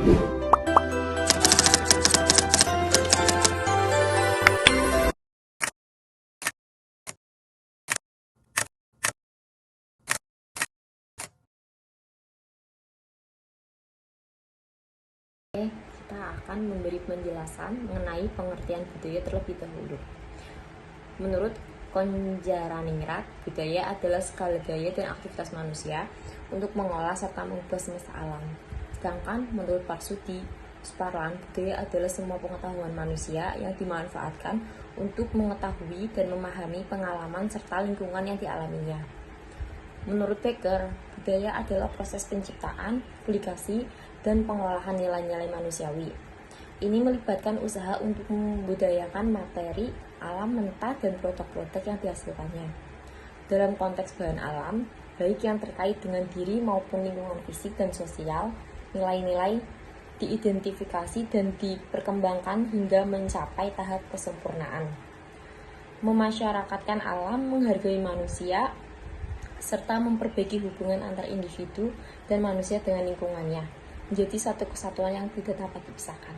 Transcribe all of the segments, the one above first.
Kita akan memberi penjelasan mengenai pengertian budaya terlebih dahulu. Menurut Konjaraningrat, budaya adalah segala gaya dan aktivitas manusia untuk mengolah serta mengubah semesta alam. Sedangkan menurut Parsudi Suparlan, budaya adalah semua pengetahuan manusia yang dimanfaatkan untuk mengetahui dan memahami pengalaman serta lingkungan yang dialaminya. Menurut Becker, budaya adalah proses penciptaan, publikasi, dan pengolahan nilai-nilai manusiawi. Ini melibatkan usaha untuk membudayakan materi, alam mentah, dan produk-produk yang dihasilkannya. Dalam konteks bahan alam, baik yang terkait dengan diri maupun lingkungan fisik dan sosial, nilai-nilai diidentifikasi dan diperkembangkan hingga mencapai tahap kesempurnaan. Memasyarakatkan alam, menghargai manusia, serta memperbaiki hubungan antar individu dan manusia dengan lingkungannya, menjadi satu kesatuan yang tidak dapat dipisahkan.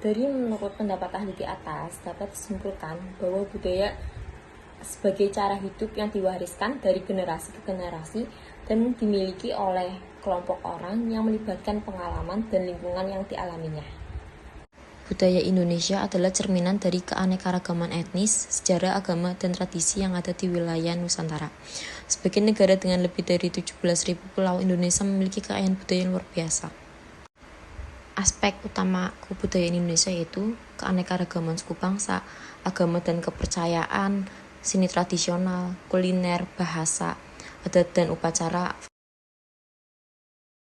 Dari menurut pendapat ahli di atas, dapat disimpulkan bahwa budaya sebagai cara hidup yang diwariskan dari generasi ke generasi dan dimiliki oleh kelompok orang yang melibatkan pengalaman dan lingkungan yang dialaminya. Budaya Indonesia adalah cerminan dari keanekaragaman etnis, sejarah, agama, dan tradisi yang ada di wilayah Nusantara. Sebagai negara dengan lebih dari 17.000 pulau, Indonesia memiliki kekayaan budaya yang luar biasa. Aspek utama kebudayaan Indonesia yaitu keanekaragaman suku bangsa, agama dan kepercayaan, seni tradisional, kuliner, bahasa, adat dan upacara.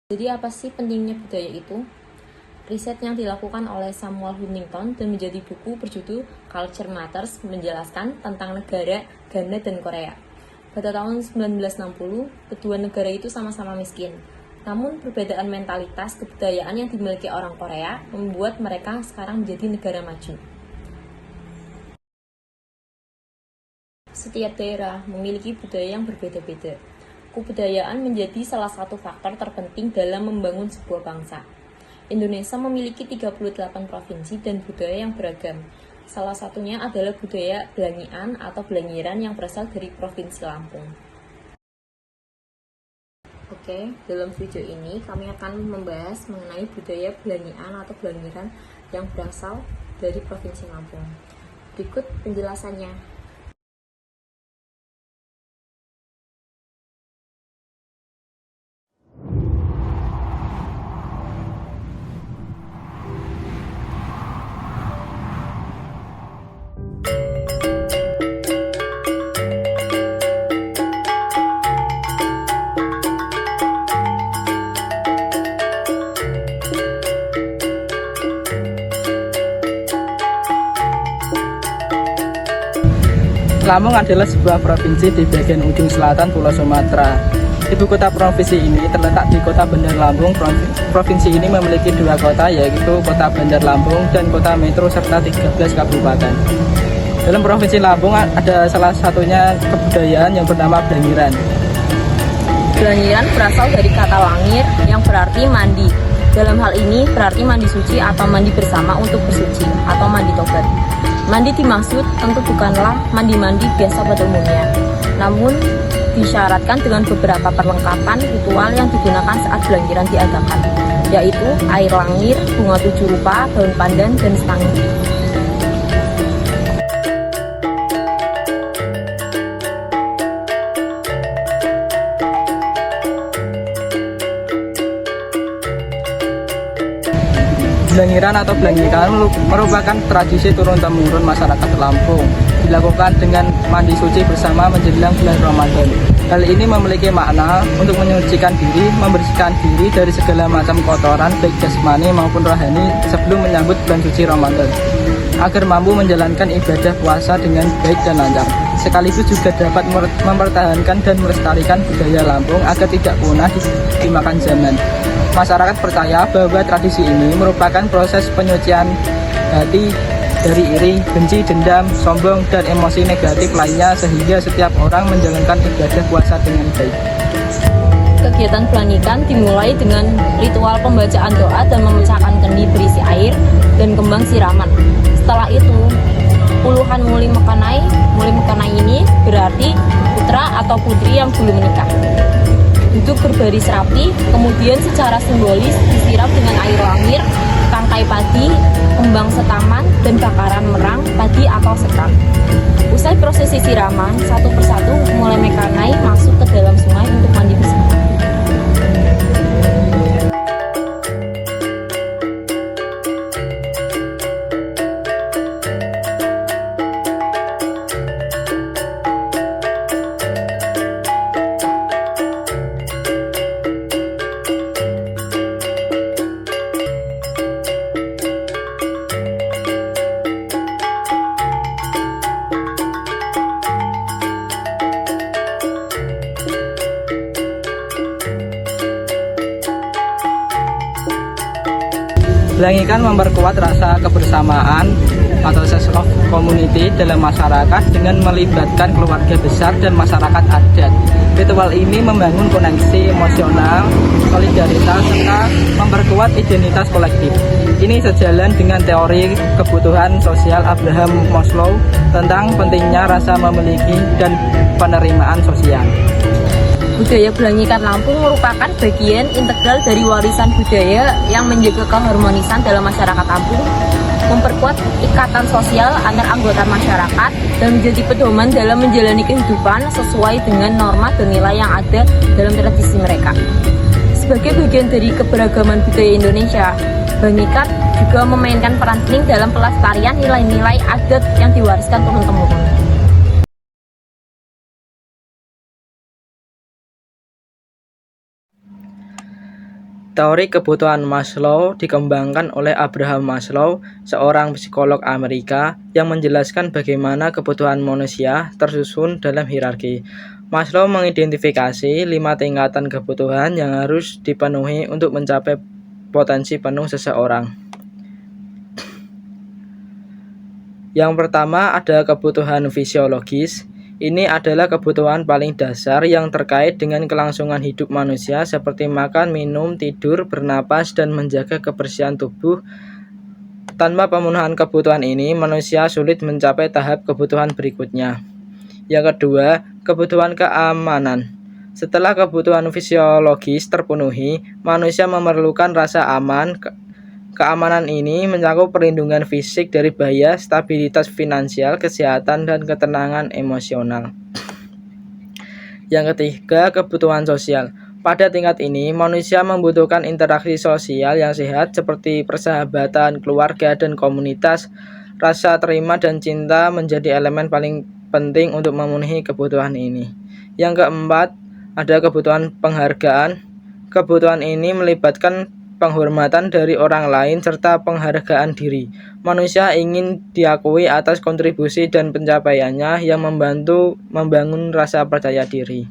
Jadi apa sih pentingnya budaya itu? Riset yang dilakukan oleh Samuel Huntington dan menjadi buku berjudul Culture Matters menjelaskan tentang negara Ghana dan Korea. Pada tahun 1960, kedua negara itu sama-sama miskin. Namun perbedaan mentalitas kebudayaan yang dimiliki orang Korea membuat mereka sekarang menjadi negara maju. Setiap daerah memiliki budaya yang berbeda-beda. Kebudayaan menjadi salah satu faktor terpenting dalam membangun sebuah bangsa. Indonesia memiliki 38 provinsi dan budaya yang beragam. Salah satunya adalah budaya Belangian atau Belangiran yang berasal dari Provinsi Lampung. Oke, dalam video ini kami akan membahas mengenai budaya Belangian atau Belangiran yang berasal dari Provinsi Lampung. Berikut penjelasannya. Lampung adalah sebuah provinsi di bagian ujung selatan Pulau Sumatera. Ibu kota provinsi ini terletak di Kota Bandar Lampung. Provinsi ini memiliki dua kota, yaitu Kota Bandar Lampung dan Kota Metro serta 13 kabupaten. Dalam provinsi Lampung ada salah satunya kebudayaan yang bernama Belangiran. Belangiran berasal dari kata langir yang berarti mandi. Dalam hal ini berarti mandi suci atau mandi bersama untuk bersuci atau mandi tobat. Mandi dimaksud tentu bukanlah mandi-mandi biasa pada umumnya, namun disyaratkan dengan beberapa perlengkapan ritual yang digunakan saat Belangiran diadakan, yaitu air langir, bunga 7 rupa, daun pandan, dan setangi. Belangiran atau Belangiran merupakan tradisi turun-temurun masyarakat Lampung, dilakukan dengan mandi suci bersama menjelang bulan Ramadan. Hal ini memiliki makna untuk menyucikan diri, membersihkan diri dari segala macam kotoran baik jasmani maupun rohani sebelum menyambut bulan suci Ramadan, agar mampu menjalankan ibadah puasa dengan baik dan lancar. Sekaligus juga dapat mempertahankan dan melestarikan budaya Lampung agar tidak punah dimakan zaman. Masyarakat percaya bahwa tradisi ini merupakan proses penyucian hati dari iri, benci, dendam, sombong, dan emosi negatif lainnya sehingga setiap orang menjalankan ibadah puasa dengan baik. kegiatan belangikan dimulai dengan ritual pembacaan doa dan memecahkan kendi berisi air dan kembang siraman. Setelah itu, puluhan muli mekanai. Muli mekanai ini berarti putra atau putri yang belum menikah. Duduk berbaris rapi, kemudian secara simbolis disiram dengan air langir, tangkai padi, kembang setaman, dan bakaran merang, padi atau sekam. Usai prosesi siraman, satu persatu mulai mekanai masuk ke dalam sungai untuk mandi bersama. Belangikan memperkuat rasa kebersamaan atau sense of community dalam masyarakat dengan melibatkan keluarga besar dan masyarakat adat. Ritual ini membangun koneksi emosional, solidaritas, serta memperkuat identitas kolektif. Ini sejalan dengan teori kebutuhan sosial Abraham Maslow tentang pentingnya rasa memiliki dan penerimaan sosial. Budaya Belangikan Lampung merupakan bagian integral dari warisan budaya yang menjaga keharmonisan dalam masyarakat Lampung, memperkuat ikatan sosial antar anggota masyarakat, dan menjadi pedoman dalam menjalani kehidupan sesuai dengan norma dan nilai yang ada dalam tradisi mereka. Sebagai bagian dari keberagaman budaya Indonesia, Belangikan juga memainkan peran penting dalam pelestarian nilai-nilai adat yang diwariskan turun-temurun. Teori kebutuhan Maslow dikembangkan oleh Abraham Maslow, seorang psikolog Amerika yang menjelaskan bagaimana kebutuhan manusia tersusun dalam hierarki. Maslow mengidentifikasi 5 tingkatan kebutuhan yang harus dipenuhi untuk mencapai potensi penuh seseorang. Yang pertama ada kebutuhan fisiologis. Ini adalah kebutuhan paling dasar yang terkait dengan kelangsungan hidup manusia seperti makan, minum, tidur, bernapas, dan menjaga kebersihan tubuh. Tanpa pemenuhan kebutuhan ini, manusia sulit mencapai tahap kebutuhan berikutnya. Yang kedua, kebutuhan keamanan. Setelah kebutuhan fisiologis terpenuhi, manusia memerlukan rasa aman. Keamanan ini mencakup perlindungan fisik dari bahaya, stabilitas finansial, kesehatan, dan ketenangan emosional. Yang ketiga, kebutuhan sosial. Pada tingkat ini, manusia membutuhkan interaksi sosial yang sehat seperti persahabatan, keluarga, dan komunitas. Rasa terima dan cinta menjadi elemen paling penting untuk memenuhi kebutuhan ini. Yang keempat, ada kebutuhan penghargaan. Kebutuhan ini melibatkan penghormatan dari orang lain serta penghargaan diri. Manusia ingin diakui atas kontribusi dan pencapaiannya yang membantu membangun rasa percaya diri.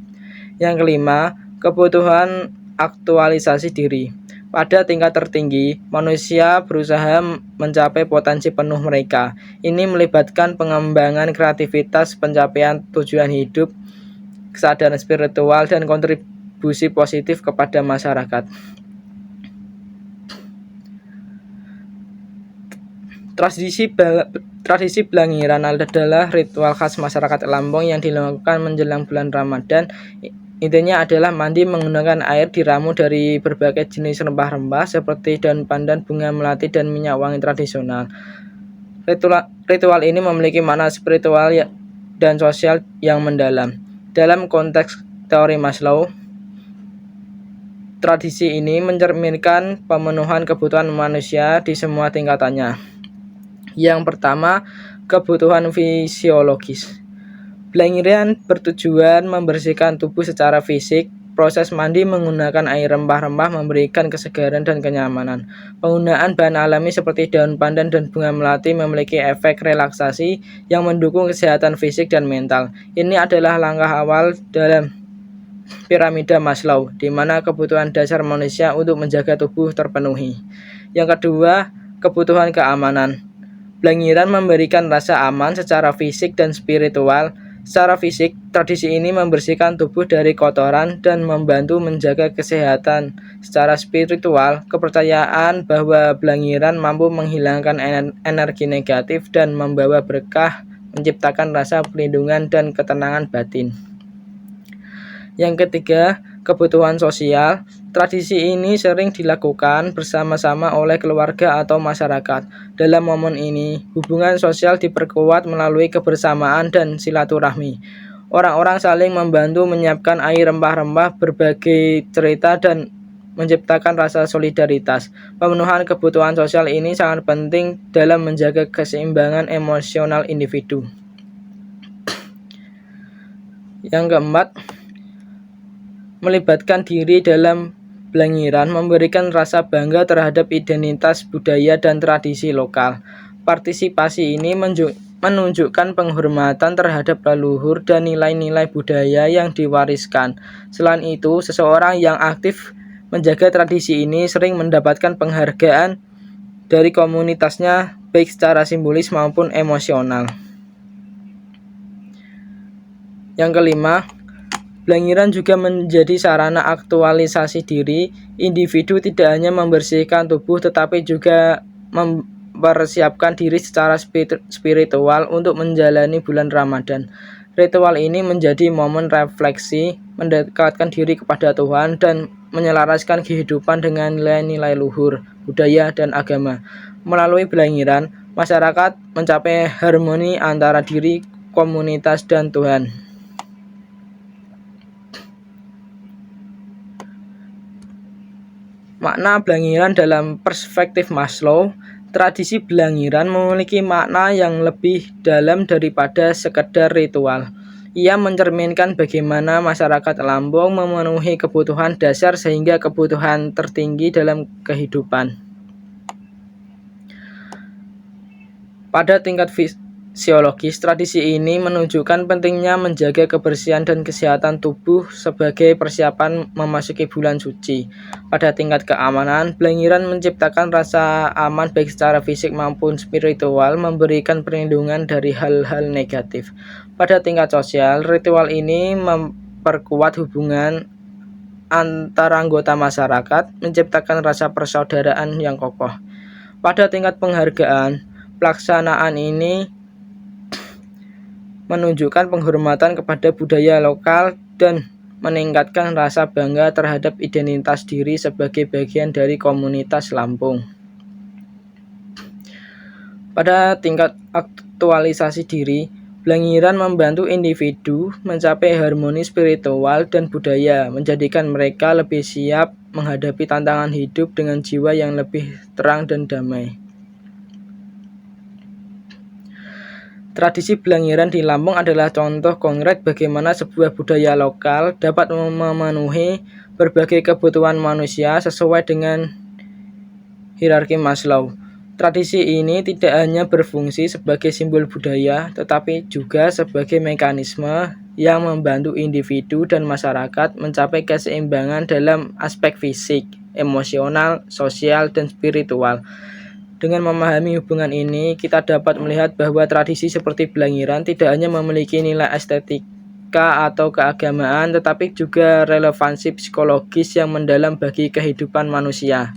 Yang kelima, kebutuhan aktualisasi diri. Pada tingkat tertinggi, manusia berusaha mencapai potensi penuh mereka. Ini melibatkan pengembangan kreativitas, pencapaian tujuan hidup, kesadaran spiritual, dan kontribusi positif kepada masyarakat. Tradisi Belangiran adalah ritual khas masyarakat Lampung yang dilakukan menjelang bulan Ramadan. Intinya adalah mandi menggunakan air diramu dari berbagai jenis rempah-rempah seperti daun pandan, bunga melati, dan minyak wangi tradisional. Ritual ini memiliki makna spiritual dan sosial yang mendalam. Dalam konteks teori Maslow, tradisi ini mencerminkan pemenuhan kebutuhan manusia di semua tingkatannya. Yang pertama, kebutuhan fisiologis. Belangiran bertujuan membersihkan tubuh secara fisik. Proses mandi menggunakan air rempah-rempah memberikan kesegaran dan kenyamanan. Penggunaan bahan alami seperti daun pandan dan bunga melati memiliki efek relaksasi yang mendukung kesehatan fisik dan mental. Ini adalah langkah awal dalam piramida Maslow, di mana kebutuhan dasar manusia untuk menjaga tubuh terpenuhi. Yang kedua, kebutuhan keamanan. Belangiran memberikan rasa aman secara fisik dan spiritual. Secara fisik, tradisi ini membersihkan tubuh dari kotoran dan membantu menjaga kesehatan. Secara spiritual, kepercayaan bahwa Blangiran mampu menghilangkan energi negatif dan membawa berkah, menciptakan rasa perlindungan dan ketenangan batin. Yang ketiga, kebutuhan sosial. Tradisi ini sering dilakukan bersama-sama oleh keluarga atau masyarakat. Dalam momen ini, hubungan sosial diperkuat melalui kebersamaan dan silaturahmi. Orang-orang saling membantu menyiapkan air rempah-rempah, berbagai cerita, dan menciptakan rasa solidaritas. Pemenuhan kebutuhan sosial ini sangat penting dalam menjaga keseimbangan emosional individu. Yang keempat, melibatkan diri dalam Blangiran memberikan rasa bangga terhadap identitas budaya dan tradisi lokal. Partisipasi ini menunjukkan penghormatan terhadap leluhur dan nilai-nilai budaya yang diwariskan. Selain itu, seseorang yang aktif menjaga tradisi ini sering mendapatkan penghargaan dari komunitasnya, baik secara simbolis maupun emosional. Yang kelima, Blangiran juga menjadi sarana aktualisasi diri. Individu tidak hanya membersihkan tubuh tetapi juga mempersiapkan diri secara spiritual untuk menjalani bulan Ramadan. Ritual ini menjadi momen refleksi, mendekatkan diri kepada Tuhan dan menyelaraskan kehidupan dengan nilai-nilai luhur, budaya, dan agama. Melalui Blangiran, masyarakat mencapai harmoni antara diri, komunitas, dan Tuhan. Makna Blangiran dalam perspektif Maslow. Tradisi Blangiran memiliki makna yang lebih dalam daripada sekedar ritual. Ia mencerminkan bagaimana masyarakat Lampung memenuhi kebutuhan dasar sehingga kebutuhan tertinggi dalam kehidupan. Pada tingkat fisiologis, tradisi ini menunjukkan pentingnya menjaga kebersihan dan kesehatan tubuh sebagai persiapan memasuki bulan suci. Pada tingkat keamanan, Blangiran menciptakan rasa aman baik secara fisik maupun spiritual, memberikan perlindungan dari hal-hal negatif. Pada tingkat sosial, ritual ini memperkuat hubungan antara anggota masyarakat, menciptakan rasa persaudaraan yang kokoh. Pada tingkat penghargaan, pelaksanaan ini menunjukkan penghormatan kepada budaya lokal dan meningkatkan rasa bangga terhadap identitas diri sebagai bagian dari komunitas Lampung. Pada tingkat aktualisasi diri, Blangiran membantu individu mencapai harmoni spiritual dan budaya, menjadikan mereka lebih siap menghadapi tantangan hidup dengan jiwa yang lebih terang dan damai. Tradisi Blangiran di Lampung adalah contoh konkret bagaimana sebuah budaya lokal dapat memenuhi berbagai kebutuhan manusia sesuai dengan hierarki Maslow. Tradisi ini tidak hanya berfungsi sebagai simbol budaya, tetapi juga sebagai mekanisme yang membantu individu dan masyarakat mencapai keseimbangan dalam aspek fisik, emosional, sosial, dan spiritual. Dengan memahami hubungan ini, kita dapat melihat bahwa tradisi seperti Blangiran tidak hanya memiliki nilai estetika atau keagamaan, tetapi juga relevansi psikologis yang mendalam bagi kehidupan manusia.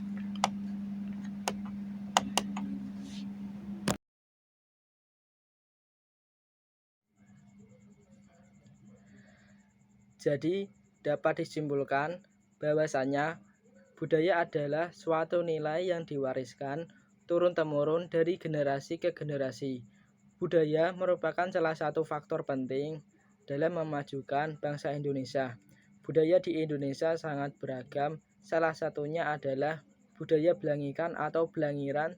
Jadi, dapat disimpulkan bahwasanya budaya adalah suatu nilai yang diwariskan turun-temurun dari generasi ke generasi. Budaya merupakan salah satu faktor penting dalam memajukan bangsa Indonesia. Budaya di Indonesia sangat beragam, salah satunya adalah budaya Blangikan atau Blangiran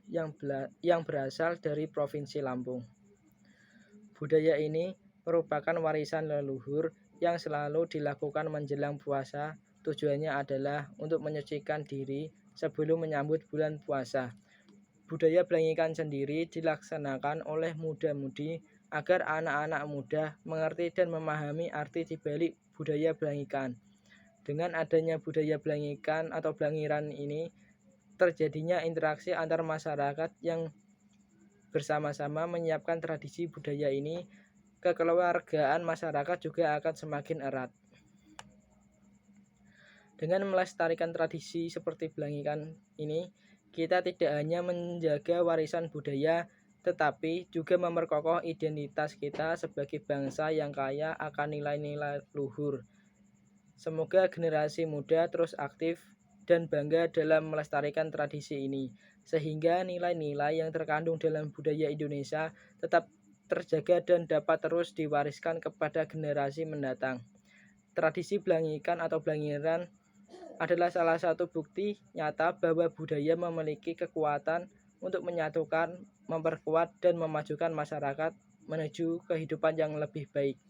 yang berasal dari Provinsi Lampung. Budaya ini merupakan warisan leluhur yang selalu dilakukan menjelang puasa. Tujuannya adalah untuk menyucikan diri sebelum menyambut bulan puasa. Budaya Blangikan sendiri dilaksanakan oleh muda-mudi agar anak-anak muda mengerti dan memahami arti dibalik budaya Blangikan. Dengan adanya budaya Blangikan atau Blangiran ini, terjadinya interaksi antar masyarakat yang bersama-sama menyiapkan tradisi budaya ini kekeluargaan masyarakat juga akan semakin erat. Dengan melestarikan tradisi seperti Blangikan ini, kita tidak hanya menjaga warisan budaya, tetapi juga memperkokoh identitas kita sebagai bangsa yang kaya akan nilai-nilai luhur. Semoga generasi muda terus aktif dan bangga dalam melestarikan tradisi ini, sehingga nilai-nilai yang terkandung dalam budaya Indonesia tetap terjaga dan dapat terus diwariskan kepada generasi mendatang. Tradisi Blangikan atau Blangiran adalah salah satu bukti nyata bahwa budaya memiliki kekuatan untuk menyatukan, memperkuat, dan memajukan masyarakat menuju kehidupan yang lebih baik.